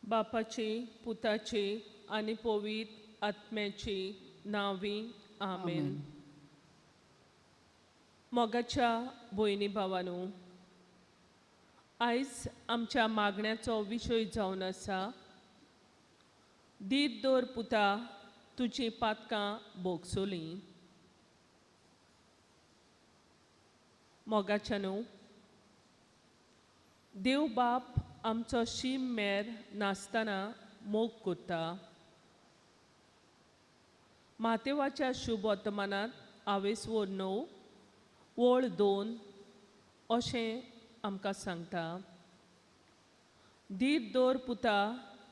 बापाचे, पुताचे आनी पवित्र आत्म्याचे नांवी आमेन. मोगाच्या भयणी भावांनो, आयज आमच्या मागण्याचो विशय जावन आसा दीत दवर पुता तुजीं पातकां भोगसोलीं. मोगाच्यानो, देव बाप आमचो शीम मेर नासतना मोग करता. मातेवाच्या शुभ वर्तमानांत आवेसवो 9 वळ 2 अशें आमकां सांगता. दीत दवर पुता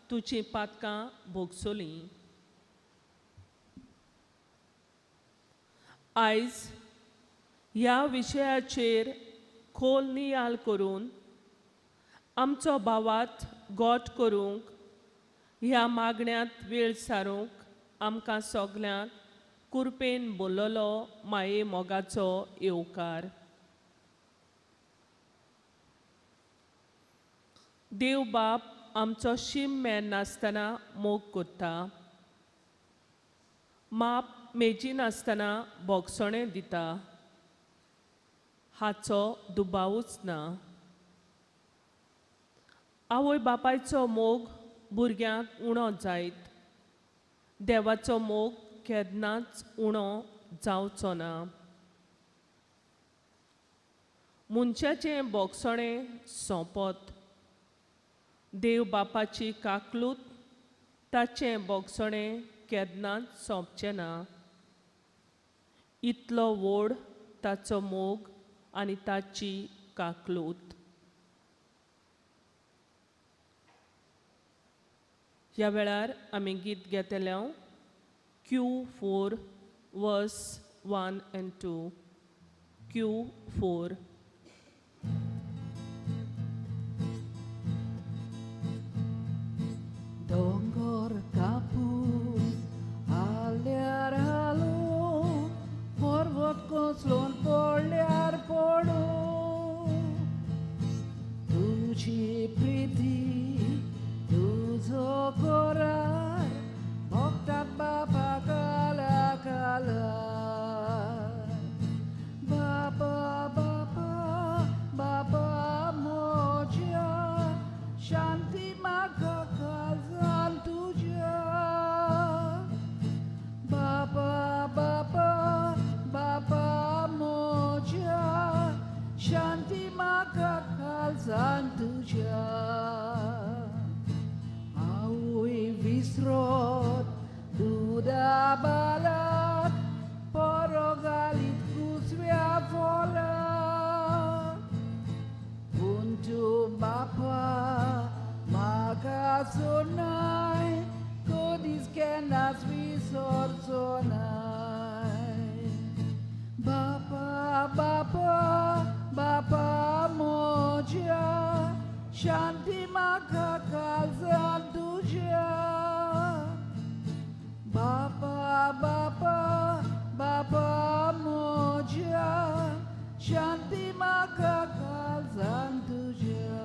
तुजीं पातकां भोगसोलीं. आयज ह्या विशयाचेर खोल नियाळ करून आमचो भावात गोठ करूंक ह्या मागण्यांत वेळ सारूंक आमकां सगल्यांक कुरपेन बोललो माये मोगाचो येवकार. देव बाप आमचो शीम मेर नासतना मोग करता. माप मेजी नासतना भोगसणें दिता. हाचो दुबावूच ना. आवय बापायचो मोग भुरग्यांक उणो जायत. देवाचो मोग केन्नाच उणो जावचो ना. मनशाचें भोगसणें सोंपत. देव बापाची काकलूत ताचें भोगसणें केन्नाच सोंपचें ना. इतलो व्हड ताचो मोग आनी ताची काकलूत. ह्या वेळार आमी गीत घेतले Q4 verse 1 and 2. Q4. Dongor kapus alyar halo forvot koslon polyar podo tuji priti tuzo korar bhaktat bapa kala kala bapa bapa bapa moja shanti maga Shanti makakal santuja Awi visrot duda balat Porogalit kusvya fola Untuk bapa makasonai Kodis kenas visor sonai Bapa bapa Bapa moja Shanti makakal santuja Bapa bapa Bapa moja Shanti makakal santuja.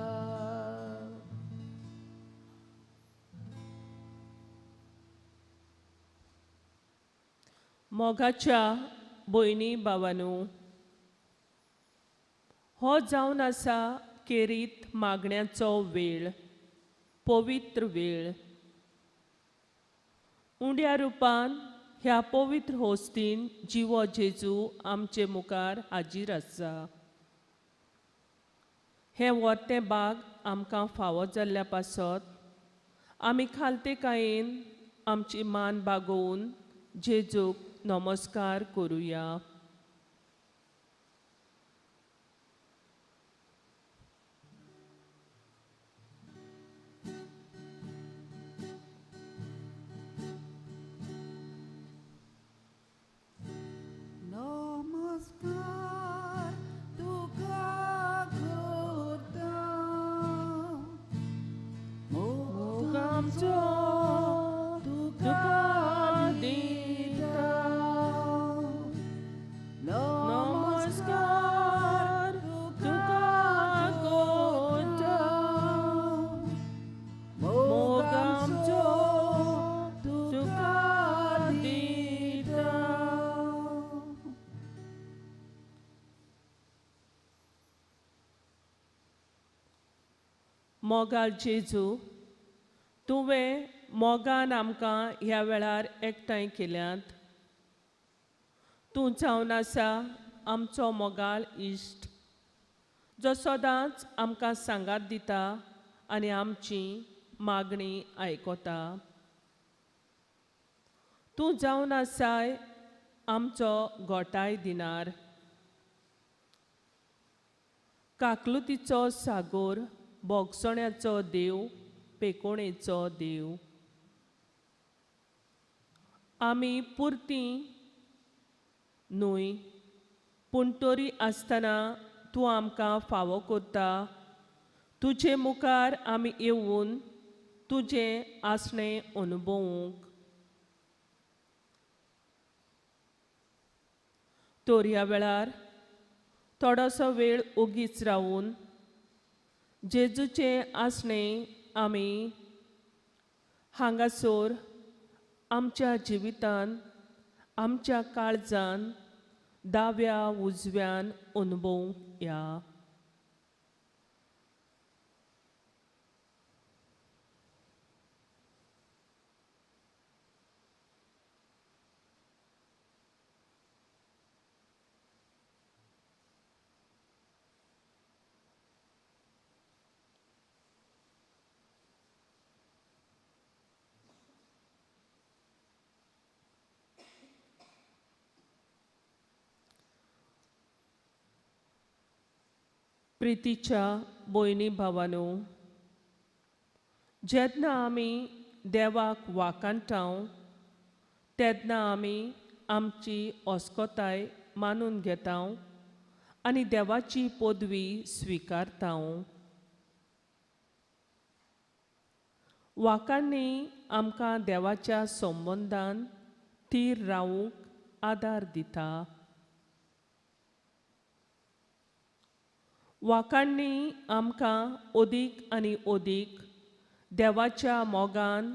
मोगाच्या भयणी भावांनो, हो जावन आसा केरीत मागण्याचो वेळ, पवित्र वेळ. उंड्या रुपान ह्या पवित्र होस्तीन जिवो जेजू आमचे मुखार हाजीर आसा. हे वर्तें बाग आमकां फावो जाल्ल्या पासत आमी खालतेकायेन आमची मान बागोवन जेजूक नमस्कार करुया. Namaskar tuka kota mogamcho tuka dita मोगाल जेजू, तुवें मोगान आमकां ह्या वेळार एकठांय केल्यात. तूं जावन आसा आमचो मोगाल इश्ट, जो सदांच आमकां सांगात दिता आनी आमची मागणी आयकोता. तूं जावन आसाय आमचो गोठाय दिनार, काकलुतीचो सागोर, बोगसण्याचो देव, पेकोणेचो देव. आमी पुर्ती न्हय, पूण तरी आसतना तूं आमकां फावो करता. तुजे मुखार आमी येवून तुजें आसणें अनुभवूंक. तर ह्या वेळार थोडोसो वेळ ओगीच रावून जेजूचें आसणें आमी हांगासर आमच्या जिवितान, आमच्या काळजान दाव्या उजव्यान अनुभवूंक या. प्रितीच्या भयणी भावांनो, जेन्ना आमी देवाक वाकांटाव तेन्ना आमी आमची ओस्कोताय मानून घेताव आनी देवाची पदवी स्विकारताव. वाकाणणी आमकां देवाच्या संबंदान थीर रावूंक आदार दिता. वाकाणणी आमकां अदीक आनी अदीक देवाच्या मोगान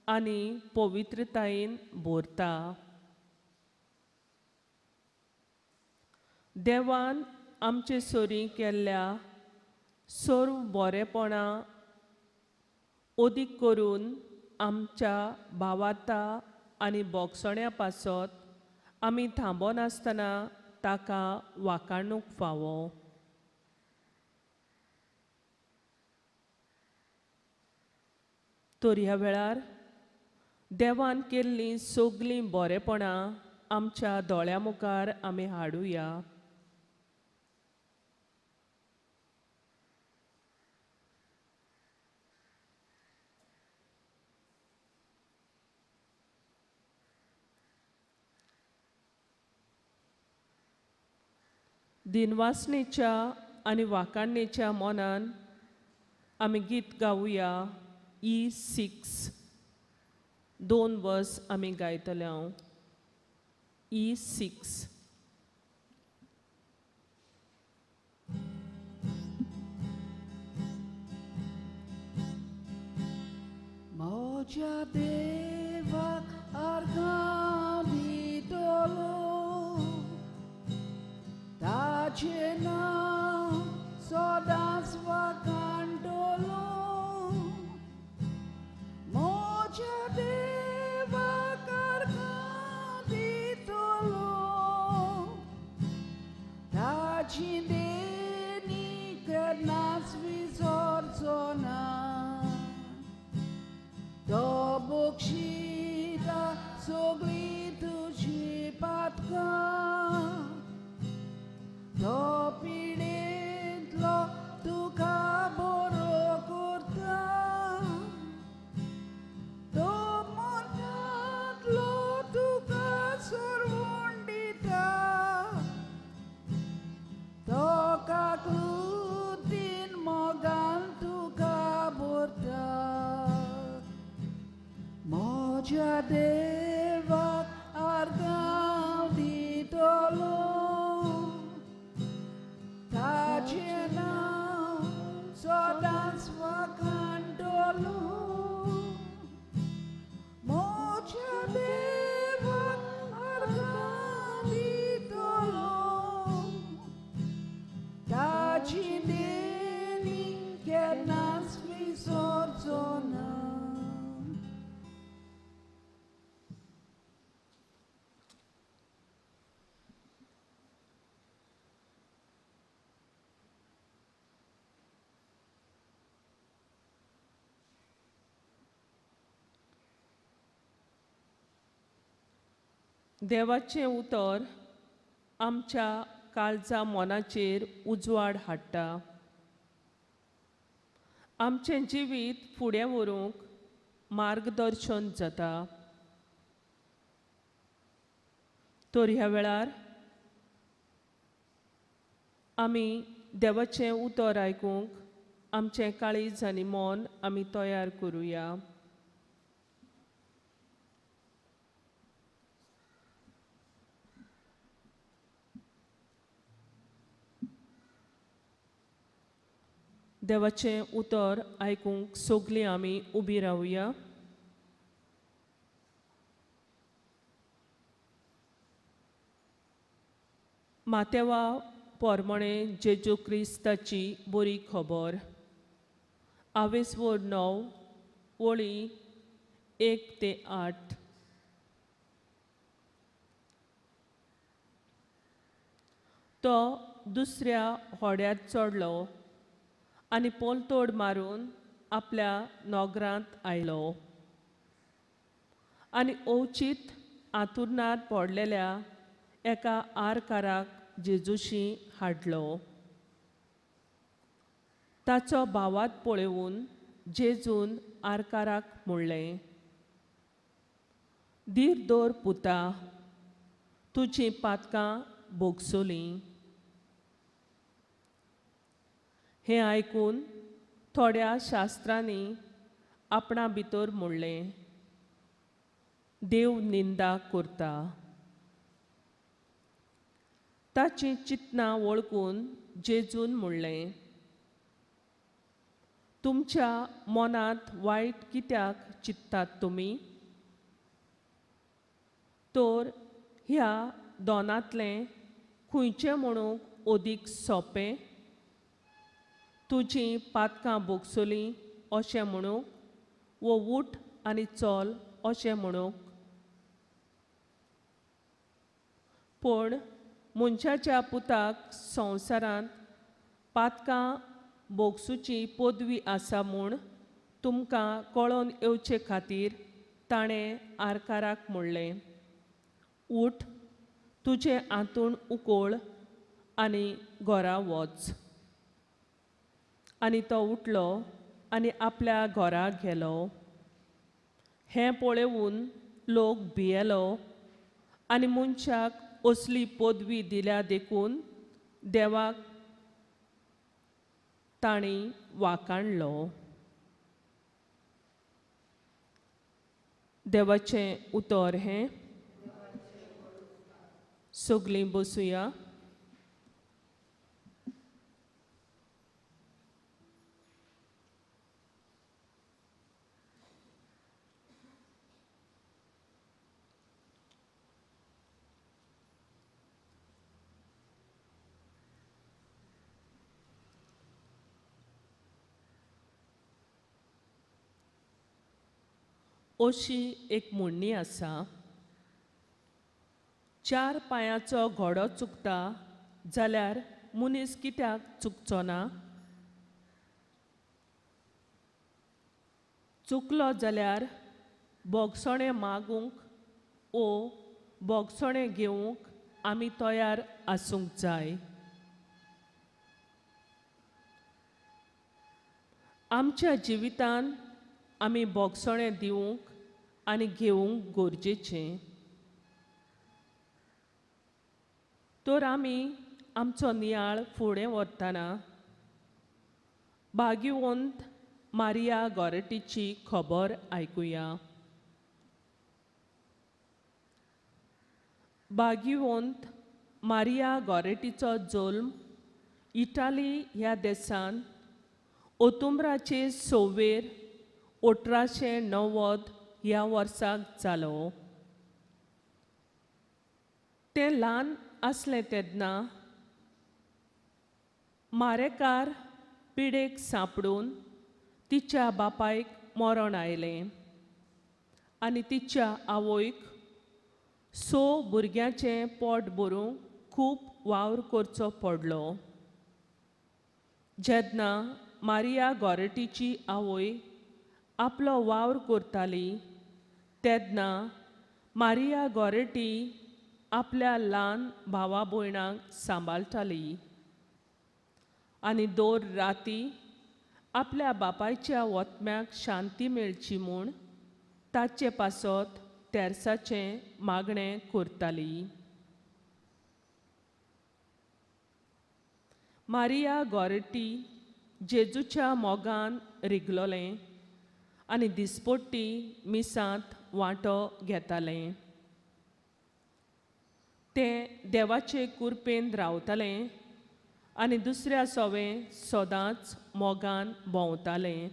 आनी पवित्रतायेन भरता. देवान आमचे सोरी केल्ल्या सर्व बरेपणां अदीक करून आमच्या भावार्था आनी बोगसण्या पासत आमी थांबोनासतना ताका वाखाणूंक फावो. तर ह्या वेळार देवान केल्लीं सगलीं बरेपणां आमच्या दोळ्या मुखार आमी हाडुया. दिनवासनेच्या आनी वाकाणणेच्या मोनान आमी गीत गावुया. E6 2 वर्स आमी गायतले हांव. E6. मोज्या देवाक अर्गां दितलो, ताचें नांव सदांच वाखाणटलो. मोज्या देवाक अर्गां दितलो, ताची देणी केन्नाच विसरचो ना. तो बक्षिता सगळीं तुजी पातकां, तो पिडेंतलो तुका बरो करता. तो मोठांतलो तुका सरवण दिता. तो काकलुतीन मोगान तुका भरता. मोज्या देवाक अर्गां दितलो, ताचें नांव सदांच वाखाणटलो. मोज्या देवाक अर्गां दितलो, ताची देणी केन्नाच देवाचें उतर आमच्या काळजा मनाचेर उजवाड हाडटा. आमचें जिवीत फुडें व्हरूंक मार्गदर्शन जाता. तर ह्या वेळार आमी देवाचें उतर आयकूंक आमचें काळीज आनी मन आमी तयार करुया. देवाचें उतर आयकूंक सगलीं आमी उबीं रावया. मातेवा पोरमोणे जेजू क्रिस्ताची बरी खबर. 9 वळी 1 ते 8. तो दुसऱ्या होड्यार चडलो आनी पोलतोड मारून आपल्या नोगरांत आयलो आनी ओवचीत आंतुर्नार पडलेल्या एका आरकाराक जेजूशी हाडलो. ताचो भावात पळोवन जेजून आरकाराक म्हणलें, धीर दवर पुता, तुजीं पातकां भोगसुलीं. हें आयकून थोड्या शास्त्रांनी आपणा भितर म्हणलें, देव निंदा करता. ताची चिंतना वळखून जेजून म्हणलें, तुमच्या मनांत वायट कित्याक चिंत्तात तुमी? तर ह्या दोनांतलें खंयचें म्हणूंक ओदीक सोंपें? तुजीं पातकां भोगसुलीं अशें म्हणूंक, वो उठ आनी चल अशें म्हणूंक? पूण मनशाच्या पुताक संवसारांत पातकां भोगसूची पदवी आसा म्हूण तुमकां कळोन येवचे खातीर ताणें आरकाराक म्हणलें, उठ, तुजें आंतूण उकोळ आनी घरा वच. आनी तो उठलो आनी आपल्या घरा गेलो. हें पळोवन लोक भियेलो आनी मनशाक असली पदवी दिल्या देखून देवाक तांणी वाखाणलो. देवाचें उतर हें. सगलीं बसुया. अशी एक म्हणणी आसा, 4 पांयाचो घोडो चुकता जाल्यार मनीस कित्याक चुकचो ना? चुकलो जाल्यार बोगसणें मागूंक वो बोगसणें घेवंक आमी तयार आसूंक जाय. आमच्या जिवितान आमी बोगसणें दिवंक आनी घेवंक गरजेचें. तर आमी आमचो नियाळ फुडें व्हरतना भाग्यवंत मारिया गोरेटीची खबर आयकुया. भाग्यवंत मारिया गोरेटीचो जल्म इटाली ह्या देशांत ऑक्टोबराचे 6 1890 ह्या वर्साक जालो. तें ल्हान आसलें तेन्ना मारेकार पिडेक सांपडून तिच्या बापायक मरण आयलें आनी तिच्या आवयक 6 भुरग्यांचें पोट भरूंक खूब वावर करचो पडलो. जेन्ना मारिया गोरेटीची आवय आपलो वावर करताली तेन्ना मारिया गोरेटी आपल्या ल्हान भावा भयणांक सांबाळटाली आनी दर राती आपल्या बापायच्या वतम्याक शांती मेळची म्हूण ताचे पासत तेर्साचें मागणें करताली. मारिया गॉरेटी जेजूच्या मोगान रिगलोलें आनी दिसपट्टी मिसांत वांटो घेतालें. तें देवाचे कुरपेन रावतालें आनी दुसऱ्या सोवें सदांच मोगान भोंवतालें.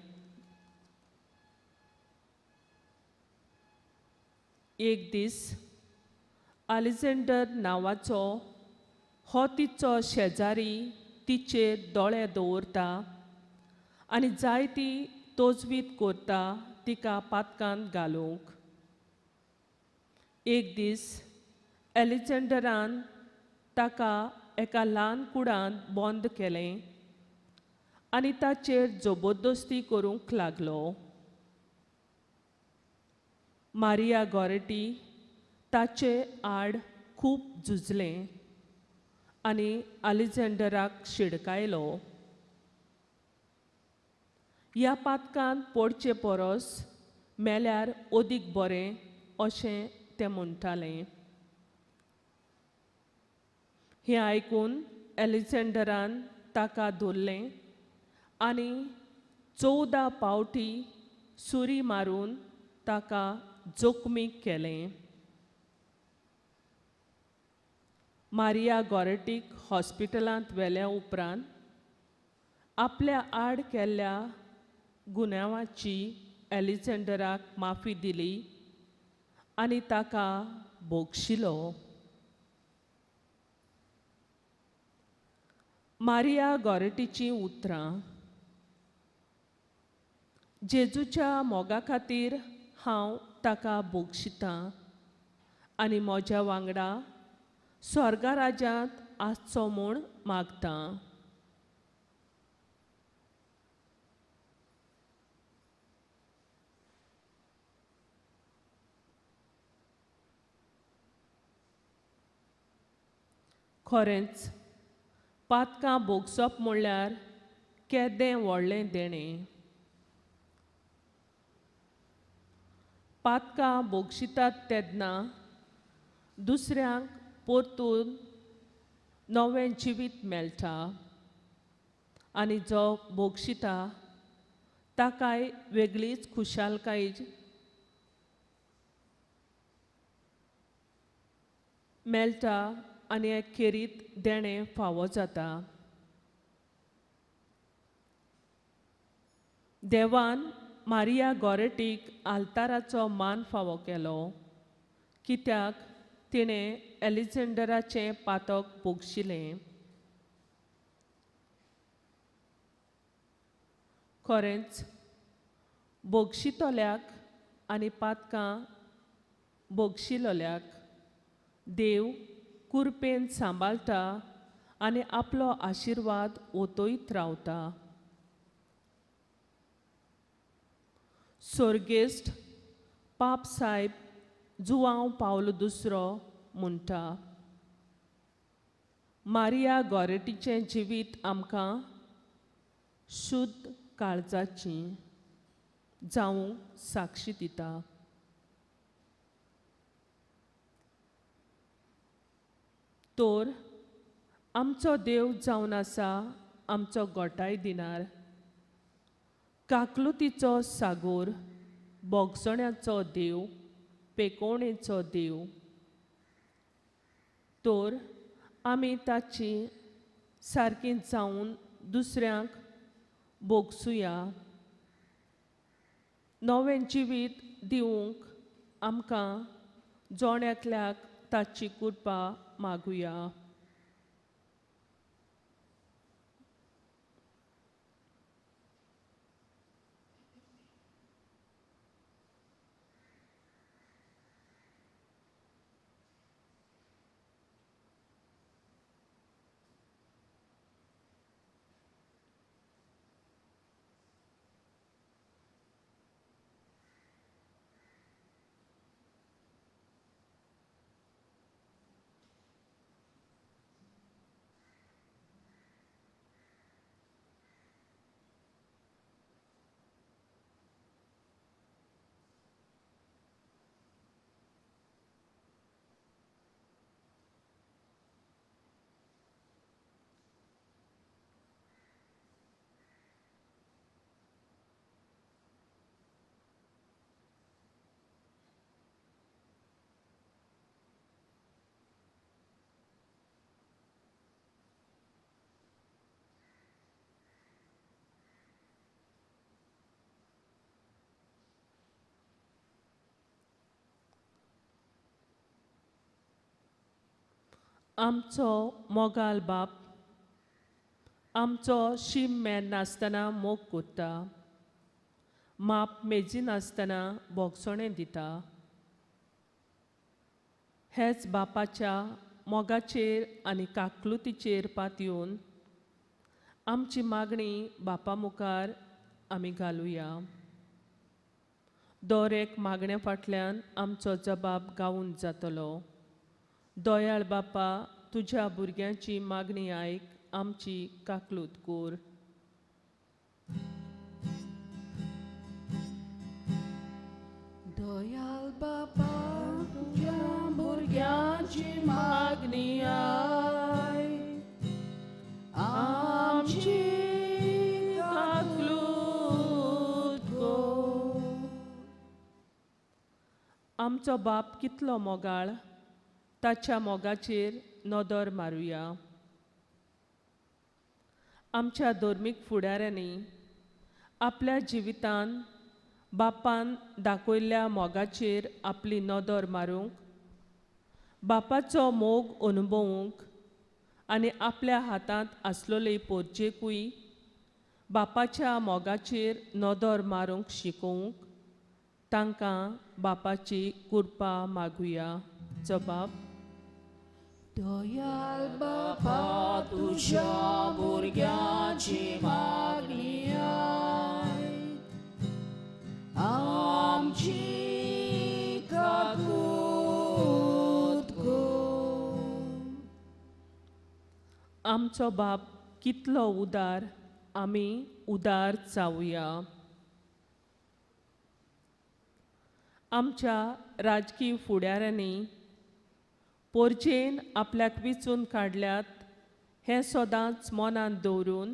एक दीस अलेक्झांडर नांवाचो हो तिचो शेजारी तिचेर दोळे दवरता आनी जायती तोजवीज करता तिका पातकांत घालूंक. एक दीस अलेक्झांडरान ताका एका ल्हान कुडांत बंद केलें आनी ताचेर जबरदस्ती करूंक लागलो. मारिया गॉरेटी ताचे आड खूब झुजलें आनी अलेक्झांडराक शिडकायलो. ह्या पातकांत पडचे परस मेल्यार ओदीक बरें अशें तें म्हणटालें. हें आयकून अलेक्झांडरान ताका धरलें आनी 14 पावटी सुरी मारून ताका जखमीक केलें. मारिया गॉरेटीक हॉस्पिटलांत व्हेल्या उपरांत आपल्या आड केल्ल्या गुन्यांवाची अलेक्झांडराक माफी दिली आनी ताका बोगशिलो. मारिया गॉरेटीचीं उतरां. जेजूच्या मोगा खातीर हांव ताका बोगशितां आनी म्हज्या वांगडा स्वर्गा राज्यांत आसचो म्हूण मागतां. खरेंच पातकां बोगसप म्हणल्यार केदें व्हडलें देणें. पातकां बोगशितात तेन्ना दुसऱ्यांक परतून नवें जिवीत मेळटा आनी जो बोगशिता ताकाय वेगळीच खुशालकाय मेळटा आनी अखेरीत देणें फावो जाता. देवान मारिया गॉरेटीक आल्ताराचो मान फावो केलो कित्याक तिणें अलेक्झांडराचें पातक बोगशिलें. खरेंच बोगशितोल्याक आनी पातकां बोगशिलोल्याक देव कुरपेन सांबाळटा आनी आपलो आशिर्वाद ओतयत रावता. सोर्गेस्त पाप सायब जुआंव पावलो दुसरो म्हणटा, मारिया गॉरेटीचें जिवीत आमकां शुद्ध काळजाचीं जावंक साक्षी दिता. तर आमचो देव जावन आसा आमचो गोठाय दिनार, काकलुतीचो सागोर, बोगसण्याचो देव, पेकोवणेचो देव. तर आमी ताची सारकीं जावन दुसऱ्यांक बोगसुया. नवें जिवीत दिवंक आमकां जोण एकल्याक ताची कृपा मागुया. आमचो मोगाल बाप, आमचो शीम मेन नासतना मोग कोत्ता, माप मेजी नासतना बोगसोणें दिता. हेच बापाच्या मोगाचेर आनी काकलुतीचेर पातयेवन आमची मागणी बापा मुखार आमी घालुया. दर एक मागण्या फाटल्यान आमचो जबाब गावून जातलो. दयाळ बापा, तुज्या भुरग्यांची मागणी आयक, आमची काकलूत कोर. दयाल बापा, तुझ्या भुरग्याची मागणी आयक, आमची काकलूत कोर. आमचो बाप कितलो मोगाळ, ताच्या मोगाचेर नदर मारुया. आमच्या धर्मीक फुडाऱ्यांनी आपल्या जिवितान बापान दाखयल्ल्या मोगाचेर आपली नदर मारूंक, बापाचो मोग अनुभवूंक आनी आपल्या हातांत आसलोले पोरचेकूय बापाच्या मोगाचेर नदर मारूंक शिकोवंक तांकां बापाची कृपा मागुया. जबाब: दयाल बापा, तुझ्या भुरग्याची मागणी आयक, आमची काकूत कोर. आमचो बाप कितलो उदार, आमी उदार जावुया. आमच्या राजकीय फुडाऱ्यांनी पोरचेन आपल्याक विचून काडल्यात हें सदांच मनांत दवरून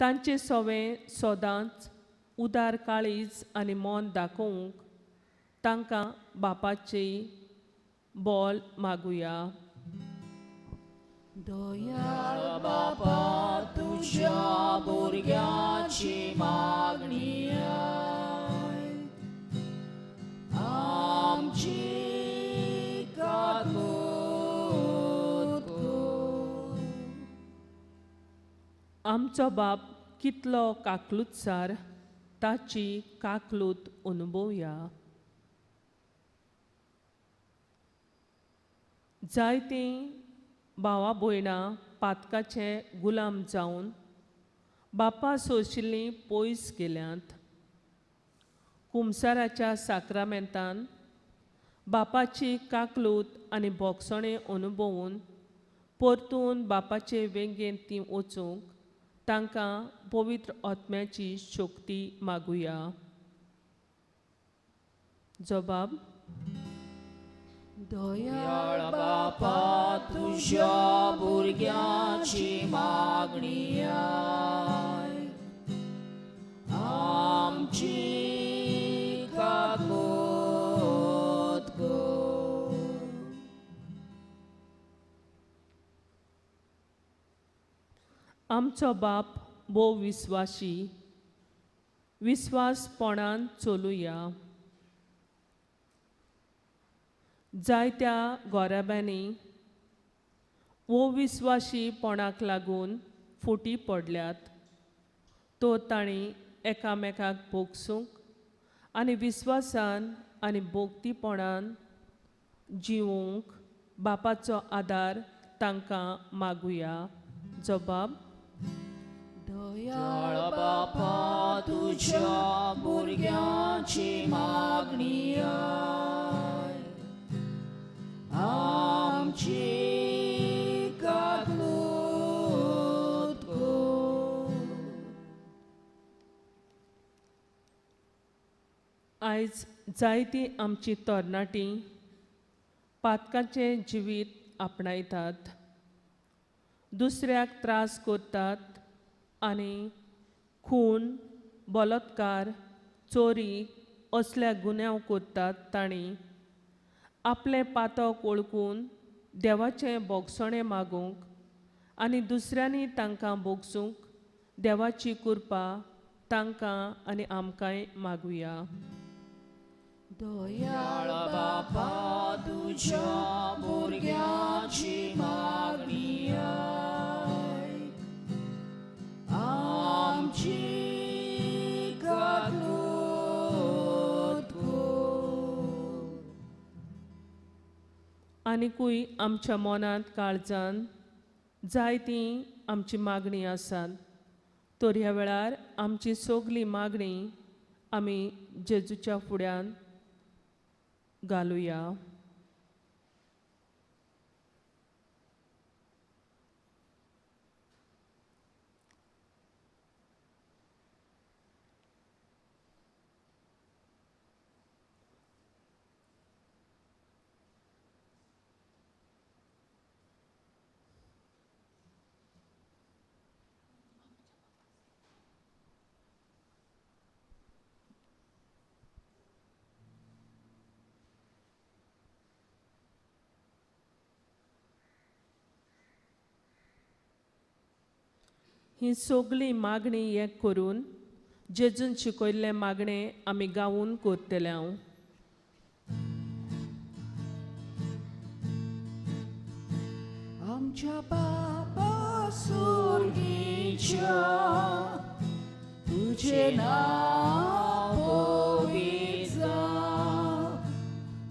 तांचे सवें सदांच उदार काळीज आनी मोन दाखोवंक तांकां बापाची बोल मागुया. दयाळ बापा, तुझ्या भुरग्याची मागणी आयक, आमची काकूत कोर. आमचो बाप कितलो काकलूतसार, ताची काकलूत अनुभवया. जायतीं भावां भयणां पातकाचे गुलाम जावन बापा सोशिल्लीं पयस गेल्यांत. कुमसाराच्या साक्रामेंतान बापाची काकलूत आनी बोगसणें अनुभवून परतून बापाचे वेंगेन तीं वचूंक तांकां पवित्र आत्म्याची शक्ती मागुया. जबाब: दयाळ बापा, तुझ्या भुरग्याची मागणी आयक, आमची काकूत कोर. आमचो बाप भोव विस्वासी, विस्वासपणान चलुया. जायत्या गोराब्यांनी विस्वासीपणाक लागून फुटी पडल्यात. तो तांणी एकामेकाक बोगसूंक आनी विस्वासान आनी बोगतीपणान जिवूंक बापाचो आदार तांकां मागुया. जबाब: दयाळ बापा, तुझ्या भुरग्याची मागणी आयक, आमची काकूत कोर. आयज जायतीं आमची तरणाटीं पातकाचें जिवीत आपणायतात, दुसऱ्याक त्रास करतात आनी खून, बलात्कार, चोरी असल्या गुन्यांव करतात. तांणी आपलें पातक वळखून देवाचें बोगसणें मागूंक आनी दुसऱ्यांनी तांकां बोगसूंक देवाची कृपा तांकां आनी आमकांय मागुया. दयाळ बापा तुझ्या भुरग्याची मागणी ऐक. आमची गालबोट कर. आनिकूय आमच्या मनांत काळजान जायती आमची मागणी आसात. तर ह्या वेळार आमची सगली मागणी आमी जेजूच्या फुड्यान घालुया. ही सगली मागणी एक करून जेजून शिकयल्ले मागणे आमी गावून करतले. हांव आमच्या बाबा सुर्गीच्या तुझे नाव पवित्र जावं.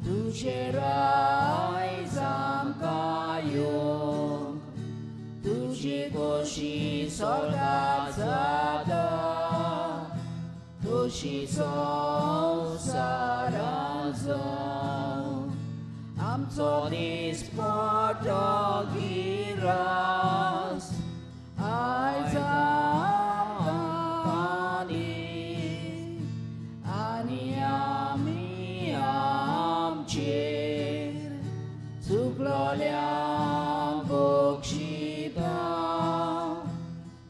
तुझे राज आमकां येवंक. तुझी खोशी स्वर्गांत जाता तशी संवसारांत जावं. आमचो दिसपट्टो गिरास आयज आमकां दी. आनी आमी आमचेर चुकलोल्यांक बक्षिता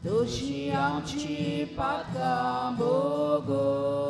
तशी आमची पातकां भोगो.